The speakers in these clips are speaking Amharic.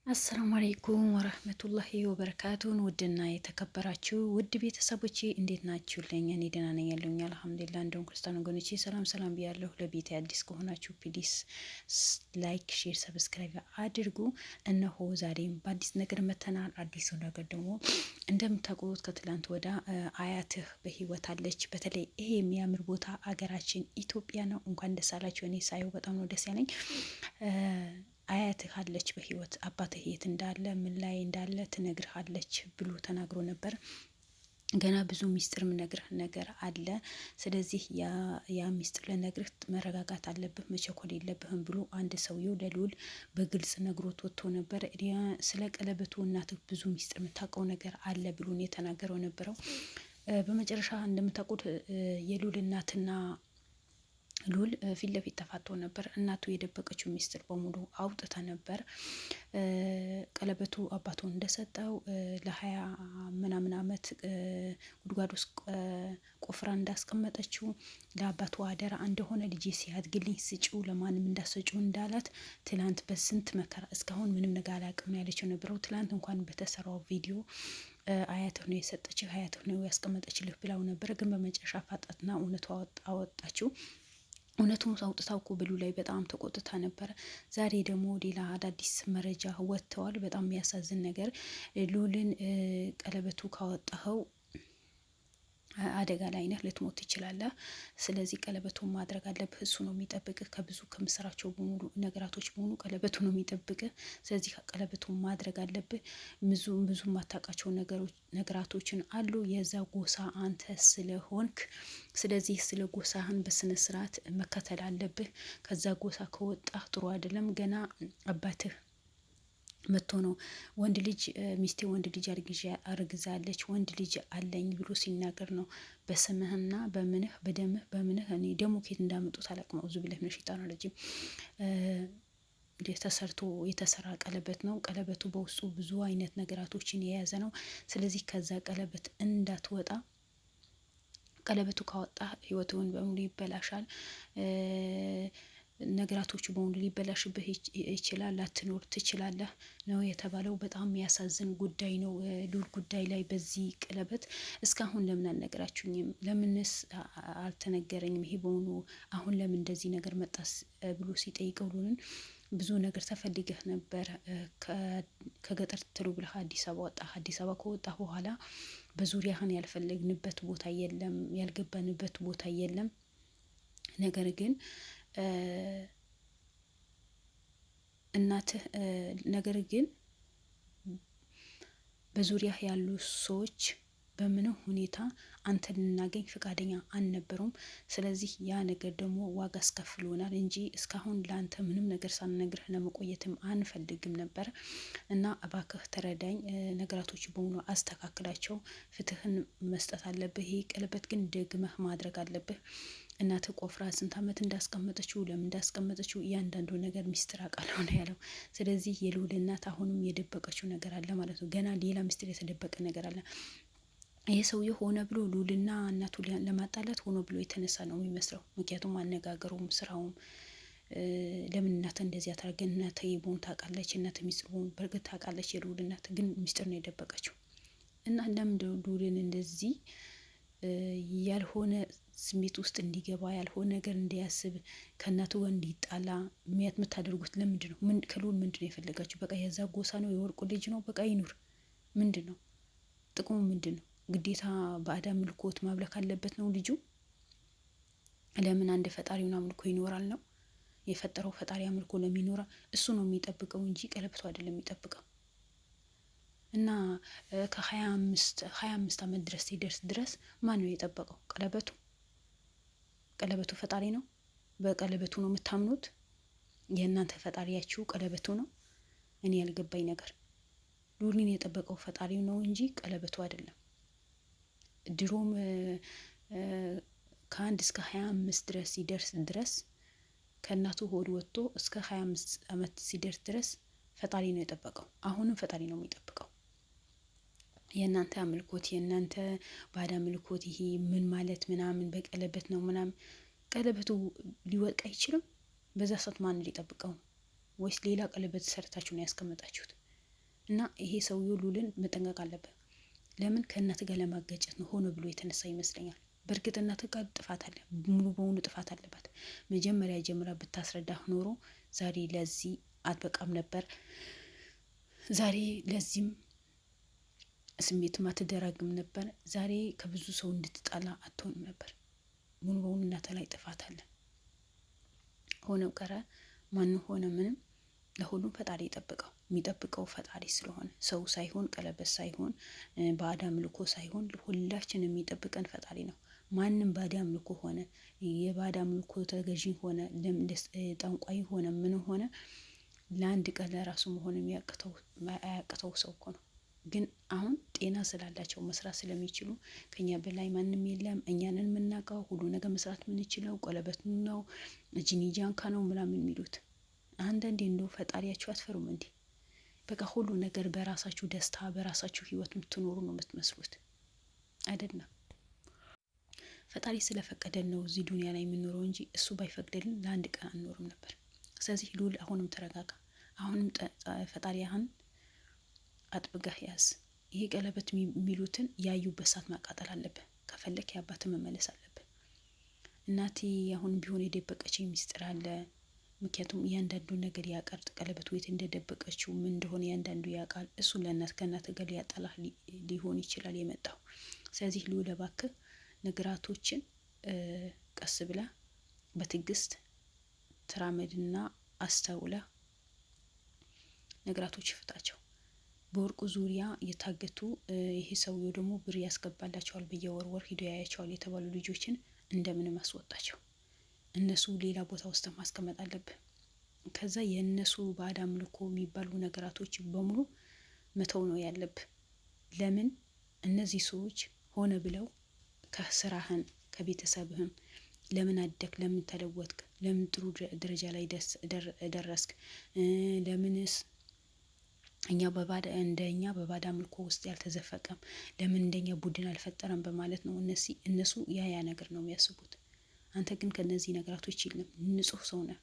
አሰላሙ አለይኩም ወረህመቱላሂ ወበረካቱን። ውድና የተከበራችሁ ውድ ቤተሰቦቼ እንዴት ናችሁልኝ? እኔ ደህና ነኝ ያለሁኝ አልሐምዱሊላህ። እንደውም ክርስቲያን ወገኖቼ ሰላም ሰላም ብያለሁ። ለቤት አዲስ ከሆናችሁ ፕሊስ ላይክ፣ ሼር፣ ሰብስክራይብ አድርጉ። እነሆ ዛሬም በአዲስ ነገር መተናል። አዲሱ ነገር ደግሞ እንደምታውቁት ከትላንት ወዳ አያትህ በህይወት አለች። በተለይ ይሄ የሚያምር ቦታ አገራችን ኢትዮጵያ ነው። እንኳን ደስ አላችሁ። እኔ ሳየው በጣም ነው ደስ ያለኝ። አያትህ አለች በህይወት አባትህ የት እንዳለ ምን ላይ እንዳለ ትነግርሃለች ብሎ ተናግሮ ነበር። ገና ብዙ ሚስጥር ምነግርህ ነገር አለ። ስለዚህ ያ ሚስጥር ለነግርህ መረጋጋት አለብህ፣ መቸኮል የለብህም ብሎ አንድ ሰውየው ለልዑል በግልጽ ነግሮት ወጥቶ ነበር። ስለ ቀለበቱ እናትህ ብዙ ሚስጥር የምታውቀው ነገር አለ ብሎ የተናገረው ነበረው። በመጨረሻ እንደምታውቁት የልዑል እናትና ልዑል ፊት ለፊት ተፋቶ ነበር። እናቱ የደበቀችው ሚስጥር በሙሉ አውጥታ ነበር። ቀለበቱ አባቱ እንደሰጠው ለ20 ምናምን አመት ጉድጓድ ውስጥ ቆፍራ እንዳስቀመጠችው ለአባቱ አደራ እንደሆነ ልጄ ሲያድግልኝ ስጪው፣ ለማንም እንዳሰጪው እንዳላት ትላንት በስንት መከራ እስካሁን ምንም ነገር አላውቅም ያለችው ነበረው። ትላንት እንኳን በተሰራው ቪዲዮ አያትህ ነው የሰጠችህ፣ አያትህ ነው ያስቀመጠችልህ ብላው ነበረ። ግን በመጨረሻ ፋጣትና እውነቱ አወጣችው። እውነቱን አውጥታው እኮ ብሉ ላይ በጣም ተቆጥታ ነበረ። ዛሬ ደግሞ ሌላ አዳዲስ መረጃ ወጥተዋል። በጣም የሚያሳዝን ነገር ልዑልን ቀለበቱ ካወጣኸው አደጋ ላይ ነህ፣ ልትሞት ትችላለህ። ስለዚህ ቀለበቱን ማድረግ አለብህ። እሱ ነው የሚጠብቅህ ከብዙ ከምስራቸው በሙሉ ነገራቶች በሙሉ ቀለበቱ ነው የሚጠብቅህ። ስለዚህ ቀለበቱን ማድረግ አለብህ። ብዙ የማታውቃቸው ነገራቶችን አሉ የዛ ጎሳ አንተ ስለሆንክ፣ ስለዚህ ስለ ጎሳህን በስነ ስርዓት መከተል አለብህ። ከዛ ጎሳ ከወጣህ ጥሩ አይደለም። ገና አባትህ መጥቶ ነው ወንድ ልጅ ሚስቴ ወንድ ልጅ አርግዛለች ወንድ ልጅ አለኝ ብሎ ሲናገር ነው በስምህና በምንህ በደምህ በምንህ እኔ ደሞ ኬት እንዳመጡት አላቅም። አውዙ ቢላሂ ሚነ ሸይጣን ረጂም ተሰርቶ የተሰራ ቀለበት ነው። ቀለበቱ በውስጡ ብዙ አይነት ነገራቶችን የያዘ ነው። ስለዚህ ከዛ ቀለበት እንዳትወጣ። ቀለበቱ ካወጣ ህይወቱን በሙሉ ይበላሻል። ነገራቶቹ በሙሉ ሊበላሽብህ ይችላል። ላትኖር ትችላለህ ነው የተባለው። በጣም የሚያሳዝን ጉዳይ ነው። ልዑል ጉዳይ ላይ በዚህ ቀለበት እስካሁን ለምን አልነገራችሁኝም? ለምንስ አልተነገረኝም? ይሄ በሆኑ አሁን ለምን እንደዚህ ነገር መጣስ ብሎ ሲጠይቀው ልዑልን ብዙ ነገር ተፈልገህ ነበር ከገጠር ትሉ ብለህ አዲስ አበባ ወጣ። አዲስ አበባ ከወጣ በኋላ በዙሪያህን ያልፈለግንበት ቦታ የለም፣ ያልገባንበት ቦታ የለም። ነገር ግን እናትህ ነገር ግን በዙሪያ ያሉ ሰዎች በምንም ሁኔታ አንተን ልናገኝ ፈቃደኛ አልነበሩም። ስለዚህ ያ ነገር ደግሞ ዋጋ አስከፍሎናል እንጂ እስካሁን ለአንተ ምንም ነገር ሳንነግርህ ለመቆየትም አንፈልግም ነበር እና እባክህ ተረዳኝ፣ ነገራቶች በሙሉ አስተካክላቸው፣ ፍትህን መስጠት አለብህ። ይሄ ቀለበት ግን ደግመህ ማድረግ አለብህ። እናትህ ቆፍራ ስንት አመት እንዳስቀመጠችው ለምን እንዳስቀመጠችው እያንዳንዱ ነገር ሚስጥር አውቃለሁ ነው ያለው። ስለዚህ የልዑል እናት አሁንም የደበቀችው ነገር አለ ማለት ነው። ገና ሌላ ሚስጥር የተደበቀ ነገር አለ። ይሄ ሰውዬ ሆነ ብሎ ልዑልና እናቱ ለማጣላት ሆኖ ብሎ የተነሳ ነው የሚመስለው። ምክንያቱም አነጋገሩም ስራውም ለምን እናት እንደዚያ ታርገን እናት ይቦን ታውቃለች፣ እናት ሚስጥሩን በርግጥ ታውቃለች። የልዑል እናት ግን ሚስጥር ነው የደበቀችው። እና ለምን ልዑልን እንደዚህ ያልሆነ ስሜት ውስጥ እንዲገባ ያልሆነ ነገር እንዲያስብ ከእናቱ ጋር እንዲጣላ የምታደርጉት ለምንድን ነው? ከልዑል ምንድን ነው የፈለጋችሁ? በቃ የዛ ጎሳ ነው የወርቁ ልጅ ነው በቃ ይኑር። ምንድን ነው ጥቅሙ? ምንድን ነው? ግዴታ ባዕድ አምልኮት ማምለክ አለበት ነው ልጁ? ለምን አንድ ፈጣሪውን አምልኮ ይኖራል ነው? የፈጠረው ፈጣሪ አምልኮ ለሚኖራ እሱ ነው የሚጠብቀው እንጂ ቀለበቱ አይደለም የሚጠብቀው። እና ከ25 አመት ድረስ ሲደርስ ድረስ ማን ነው የጠበቀው? ቀለበቱ ፈጣሪ ነው። በቀለበቱ ነው የምታምኑት? የእናንተ ፈጣሪያችሁ ቀለበቱ ነው? እኔ ያልገባኝ ነገር ልዑልን የጠበቀው ፈጣሪው ነው እንጂ ቀለበቱ አይደለም። ድሮም ከ1 እስከ 25 ድረስ ሲደርስ ድረስ ከእናቱ ሆድ ወጥቶ እስከ 25 አመት ሲደርስ ድረስ ፈጣሪ ነው የጠበቀው። አሁንም ፈጣሪ ነው የሚጠብቀው። የእናንተ አምልኮት የእናንተ ባዕድ አምልኮት ይሄ ምን ማለት ምናምን በቀለበት ነው ምናምን፣ ቀለበቱ ሊወድቅ አይችልም። በዛ ሰዓት ማን ሊጠብቀው? ወይስ ሌላ ቀለበት ሰርታችሁ ነው ያስቀመጣችሁት? እና ይሄ ሰውዬው ሉልን መጠንቀቅ አለበት። ለምን ከእናት ጋር ለማጋጨት ነው ሆኖ ብሎ የተነሳ ይመስለኛል። በእርግጥ እናት ጋር ጥፋት አለ፣ ሙሉ በሙሉ ጥፋት አለባት። መጀመሪያ ጀምራ ብታስረዳህ ኖሮ ዛሬ ለዚህ አትበቃም ነበር። ዛሬ ለዚህም ስሜትም አትደራግም ነበር። ዛሬ ከብዙ ሰው እንድትጣላ አትሆንም ነበር። ሙሉ በሙሉ እናት ላይ ጥፋት አለ። ሆነው ቀረ ማንም ሆነ ምንም ለሁሉም ፈጣሪ ይጠብቀው። የሚጠብቀው ፈጣሪ ስለሆነ ሰው ሳይሆን ቀለበት ሳይሆን ባዕድ አምልኮ ሳይሆን ሁላችን የሚጠብቀን ፈጣሪ ነው። ማንም ባዕድ አምልኮ ሆነ የባዕድ አምልኮ ተገዢ ሆነ ጠንቋይ ሆነ ምን ሆነ ለአንድ ቀን ለራሱ መሆን አያቅተው ሰው እኮ ነው። ግን አሁን ጤና ስላላቸው መስራት ስለሚችሉ ከኛ በላይ ማንም የለም፣ እኛንን የምናውቀው ሁሉ ነገር መስራት የምንችለው ቀለበት ነው ጂኒ ጃንካ ነው ምናምን የሚሉት። አንዳንዴ እንደው ፈጣሪያችሁ አትፈሩም እንዴ? በቃ ሁሉ ነገር በራሳችሁ ደስታ በራሳችሁ ህይወት የምትኖሩ ነው የምትመስሉት አይደለም። ፈጣሪ ስለፈቀደን ነው እዚህ ዱንያ ላይ የምንኖረው እንጂ እሱ ባይፈቅድልን ለአንድ ቀን አንኖርም ነበር። ስለዚህ ሉል አሁንም ተረጋጋ። አሁንም ፈጣሪያህን አጥብቀህ ያዝ። ይሄ ቀለበት የሚሉትን ያዩበት ሰዓት ማቃጠል አለብህ። ከፈለክ የአባት መመለስ አለብህ። እናቴ አሁን ቢሆን የደበቀችኝ ሚስጥር አለ። ምክንያቱም እያንዳንዱ ነገር ያውቃል። ቀለበቱ የት እንደደበቀችው ምን እንደሆነ እያንዳንዱ ያውቃል። እሱ ከእናት ጋር ሊያጠላህ ሊሆን ይችላል የመጣው። ስለዚህ ልዑል እባክህ ነገራቶችን ቀስ ብላ በትዕግስት ተራመድና አስተውላ ነገራቶች ይፍታቸው። በወርቁ ዙሪያ የታገቱ ይሄ ሰውዬው ደግሞ ብር ያስገባላቸዋል በየወር ሂዶ ያያቸዋል የተባሉ ልጆችን እንደምንም አስወጣቸው። እነሱ ሌላ ቦታ ውስጥ ማስቀመጥ አለብህ። ከዛ የእነሱ ባዕድ አምልኮ የሚባሉ ነገራቶች በሙሉ መተው ነው ያለብህ። ለምን እነዚህ ሰዎች ሆነ ብለው ከስራህን ከቤተሰብህም ለምን አደክ፣ ለምን ተለወጥክ፣ ለምን ጥሩ ደረጃ ላይ ደረስክ፣ ለምንስ እንደኛ በባዕድ አምልኮ ውስጥ ያልተዘፈቀም፣ ለምን እንደኛ ቡድን አልፈጠረም በማለት ነው እነሱ ያ ነገር ነው የሚያስቡት። አንተ ግን ከነዚህ ነገራቶች የለም። ንጹህ ሰው ነህ።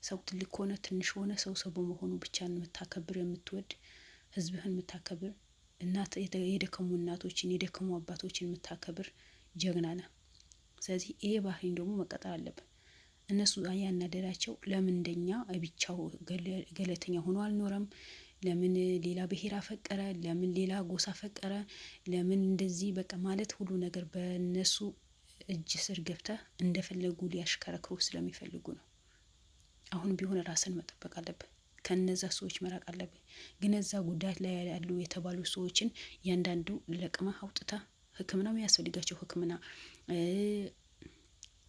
ሰው ትልቅ ሆነ ትንሽ ሆነ ሰው በመሆኑ ብቻ የምታከብር የምትወድ ህዝብህን የምታከብር የደከሙ እናቶችን የደከሙ አባቶችን የምታከብር ጀግና ነህ። ስለዚህ ይሄ ባህሪን ደግሞ መቀጠል አለብን። እነሱ ያናደዳቸው ለምን እንደኛ ብቻው ገለተኛ ሆኖ አልኖረም፣ ለምን ሌላ ብሔር አፈቀረ፣ ለምን ሌላ ጎሳ ፈቀረ፣ ለምን እንደዚህ በቃ ማለት ሁሉ ነገር በእነሱ እጅ ስር ገብተህ እንደፈለጉ ሊያሽከረክሩ ስለሚፈልጉ ነው። አሁን ቢሆን ራስን መጠበቅ አለብህ። ከነዛ ሰዎች መራቅ አለብህ። ግን እዛ ጉዳት ላይ ያሉ የተባሉ ሰዎችን እያንዳንዱ ለቅመህ አውጥተህ ሕክምና የሚያስፈልጋቸው ሕክምና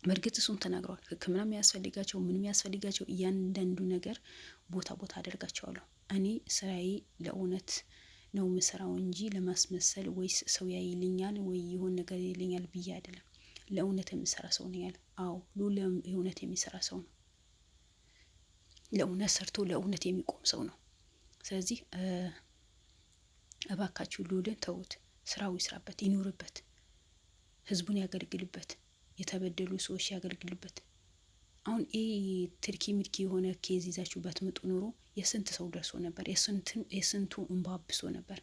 በእርግጥ እሱም ተናግረዋል። ሕክምና የሚያስፈልጋቸው ምን የሚያስፈልጋቸው እያንዳንዱ ነገር ቦታ አደርጋቸዋለሁ። እኔ ስራዬ ለእውነት ነው የምሰራው እንጂ ለማስመሰል ወይስ ሰው ያይልኛል ወይ ይሆን ነገር ይልኛል ብዬ አይደለም። ለእውነት የሚሰራ ሰው ነው ያለ። አዎ ሉል ለእውነት የሚሰራ ሰው ነው። ለእውነት ሰርቶ ለእውነት የሚቆም ሰው ነው። ስለዚህ እባካችሁ ሉልን ተውት። ስራው ይስራበት፣ ይኖርበት፣ ህዝቡን ያገልግልበት፣ የተበደሉ ሰዎች ያገልግልበት። አሁን ትርኪ ምርኪ የሆነ ኬዝ ይዛችሁ ባትመጡ ኖሮ የስንት ሰው ደርሶ ነበር፣ የስንቱ እንባብሶ ነበር፣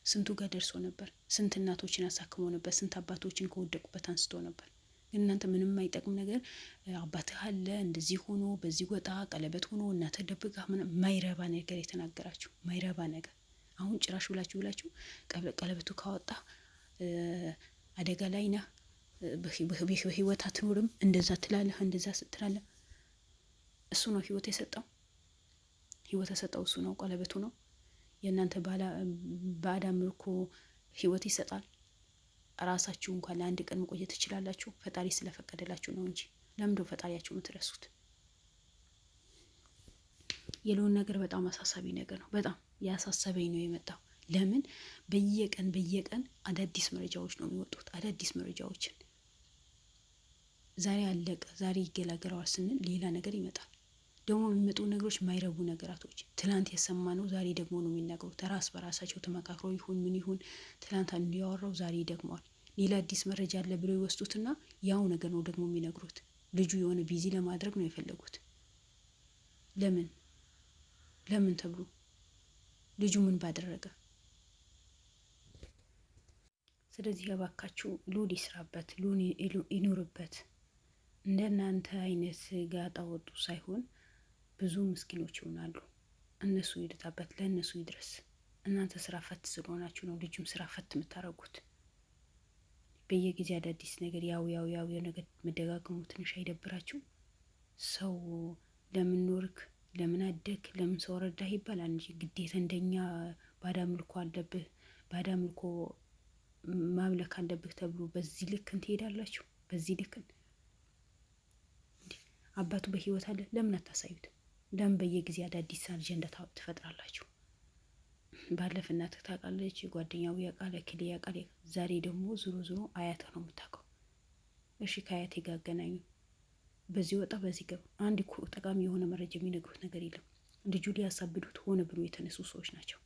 ስንቱ ጋር ደርሶ ነበር፣ ስንት እናቶችን አሳክሞ ነበር፣ ስንት አባቶችን ከወደቁበት አንስቶ ነበር። ግን እናንተ ምንም አይጠቅም ነገር አባትህ አለ እንደዚህ ሆኖ በዚህ ወጣ ቀለበት ሆኖ እናተ ደብቃ ማይረባ ነገር የተናገራችሁ ማይረባ ነገር። አሁን ጭራሽ ብላችሁ ቀለበቱ ካወጣ አደጋ ላይ ነህ፣ በህይወት አትኖርም፣ እንደዛ ትላለህ፣ እንደዛ ስትላለህ። እሱ ነው ህይወት የሰጠው። ህይወት የሰጠው እሱ ነው፣ ቀለበቱ ነው። የእናንተ ባዕድ አምልኮ ህይወት ይሰጣል? ራሳችሁ እንኳን ለአንድ ቀን መቆየት ትችላላችሁ? ፈጣሪ ስለፈቀደላችሁ ነው እንጂ ለምንድነው ፈጣሪያችሁ የምትረሱት? የለውን ነገር በጣም አሳሳቢ ነገር ነው። በጣም ያሳሰበኝ ነው የመጣው። ለምን በየቀን አዳዲስ መረጃዎች ነው የሚወጡት። አዳዲስ መረጃዎችን ዛሬ አለቀ ዛሬ ይገላገለዋል ስንል ሌላ ነገር ይመጣል። ደግሞ የሚመጡ ነገሮች ማይረቡ ነገራቶች፣ ትላንት የሰማነው ዛሬ ደግሞ ነው የሚናገሩት። ራስ በራሳቸው ተመካክረው ይሁን ምን ይሁን ትላንት እንዲያወራው ዛሬ ደግመዋል። ሌላ አዲስ መረጃ አለ ብለው ይወስዱትና ያው ነገር ነው ደግሞ የሚነግሩት። ልጁ የሆነ ቢዚ ለማድረግ ነው የፈለጉት። ለምን ተብሎ ልጁ ምን ባደረገ? ስለዚህ እባካችሁ ሉል ይስራበት፣ ሉል ይኑርበት። እንደናንተ አይነት ጋጣ ወጡ ሳይሆን ብዙ ምስኪኖች ይሆናሉ። እነሱ ይድታበት፣ ለእነሱ ይድረስ። እናንተ ስራ ፈት ስለሆናችሁ ነው ልጁም ስራ ፈት የምታደርጉት። በየጊዜ አዳዲስ ነገር ያው የነገር መደጋገሙ ትንሽ አይደብራችሁ? ሰው ለምን ኖርክ፣ ለምን አደግ፣ ለምን ሰው ረዳህ ይባላል እንጂ ግዴታ እንደኛ ባዳ ምልኮ አለብህ፣ ባዳ ምልኮ ማምለክ አለብህ ተብሎ በዚህ ልክን ትሄዳላችሁ? በዚህ ልክን አባቱ በህይወት አለ፣ ለምን አታሳዩት? ለምን በየጊዜ አዳዲስ አጀንዳ ትፈጥራላችሁ? ባለፈ እናትህ ታውቃለች፣ ጓደኛው ያውቃል፣ እክሌ ያውቃል። ዛሬ ደግሞ ዞሮ አያትህ ነው የምታውቀው። እሺ ከአያቴ ጋር አገናኙ። በዚህ ወጣ በዚህ ገባ። አንድ እኮ ጠቃሚ የሆነ መረጃ የሚነግሩት ነገር የለም። ልጁ ሊያሳብዱት ሆነ ብሎ የተነሱ ሰዎች ናቸው።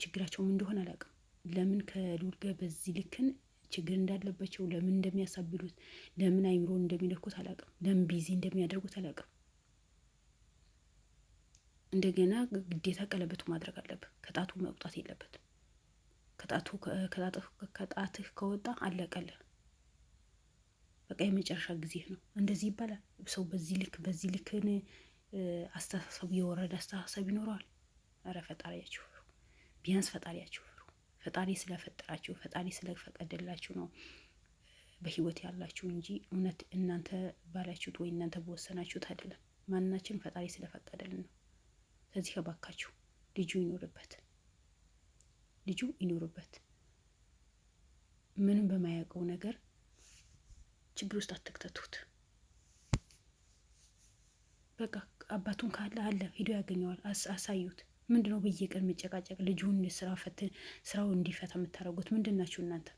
ችግራቸውም እንደሆነ አላውቅም። ለምን ከሉል ጋር በዚህ ልክን ችግር እንዳለባቸው፣ ለምን እንደሚያሳብዱት፣ ለምን አይምሮን እንደሚነኩት አላውቅም። ለምን ቢዚ እንደሚያደርጉት አላውቅም። እንደገና ግዴታ ቀለበቱ ማድረግ አለብህ። ከጣቱ መውጣት የለበትም። ከጣትህ ከወጣ አለቀልህ። በቃ የመጨረሻ ጊዜ ነው። እንደዚህ ይባላል። ሰው በዚህ ልክን አስተሳሰቡ የወረደ አስተሳሰብ ይኖረዋል። ኧረ ፈጣሪያችሁ ፍሩ። ቢያንስ ፈጣሪያችሁ ፍሩ። ፈጣሪ ስለፈጠራችሁ፣ ፈጣሪ ስለፈቀደላችሁ ነው በህይወት ያላችሁ እንጂ እውነት እናንተ ባላችሁት ወይ እናንተ በወሰናችሁት አይደለም። ማናችን ፈጣሪ ስለፈቀደልን ነው። ስለዚህ ከባካችሁ ልጁ ይኖርበት። ምንም በማያውቀው ነገር ችግር ውስጥ አትክተቱት። በቃ አባቱን ካለ አለ ሂዶ ያገኘዋል። አሳዩት። ምንድነው በየቀን መጨቃጨቅ? ልጁን ስራው እንዲፈታ የምታደርጉት ምንድን ናችሁ እናንተ?